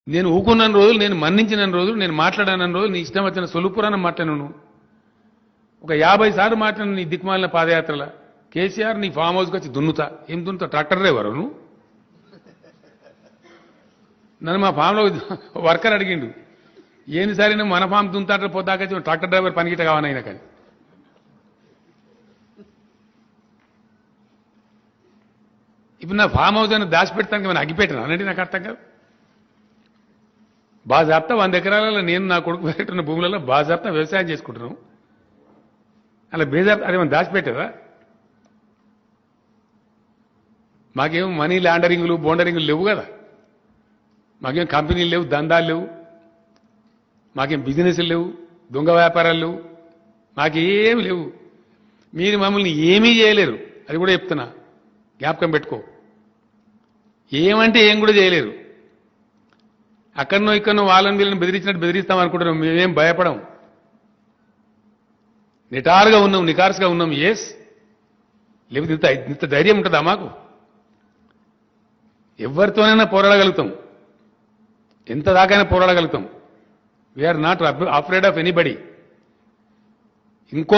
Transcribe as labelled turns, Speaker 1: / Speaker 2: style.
Speaker 1: నేను ఊకున్న రోజులు, నేను మన్నించిన రోజులు, నేను మాట్లాడాన రోజులు, నీ ఇష్టం వచ్చిన సొలుపురాన మాట్లాడాను. ఒక 50 సార్లు మాట్లాడిన నీ దిక్మాలిన పాదయాత్రల కేసీఆర్ నీ ఫామ్ హౌస్కి వచ్చి దున్నుతా. ఏం దున్నుతా? ట్రాక్టర్ డ్రైవరు నువ్వు? నన్ను మా ఫామ్లో వర్కర్ అడిగిండు, ఏంది సరే నువ్వు మన ఫామ్ దున్నుతాంటే పోతాక ట్రాక్టర్ డ్రైవర్ పనికిట కావాలైనా కానీ. ఇప్పుడు నా ఫామ్ హౌస్ అని దాచిపెడతానికి మనం అగ్గిపెట్టినా అనండి, నాకు అర్థం కాదు. బాజాప్తా 100 ఎకరాలలో నేను నా కొడుకు పెట్టిన భూములలో బాజాప్తా వ్యవసాయం చేసుకుంటున్నాం. అలా బేజాప్తా అదేమన్నా దాచిపెట్టారా? మాకేం మనీ లాండరింగ్లు బోండరింగ్లు లేవు కదా, మాకేం కంపెనీలు లేవు, దందాలు లేవు, మాకేం బిజినెస్లు లేవు, దొంగ వ్యాపారాలు లేవు, మాకేమి లేవు. మీరు మమ్మల్ని ఏమీ చేయలేరు, అది కూడా చెప్తున్నా, జ్ఞాపకం పెట్టుకో. ఏమంటే ఏం కూడా చేయలేరు. అక్కడనో ఇక్కడనో వాళ్ళని వీళ్ళని బెదిరించినట్టు బెదిరిస్తాం అనుకుంటున్నాం. మేమేం భయపడం, నిటారుగా ఉన్నాం, నికార్సుగా ఉన్నాం. ఎస్, లేకపోతే ఇంత ధైర్యం ఉంటుందా మాకు? ఎవరితోనైనా పోరాడగలుగుతాం, ఎంత దాకైనా పోరాడగలుగుతాం. We're not afraid of anybody. ఇంకో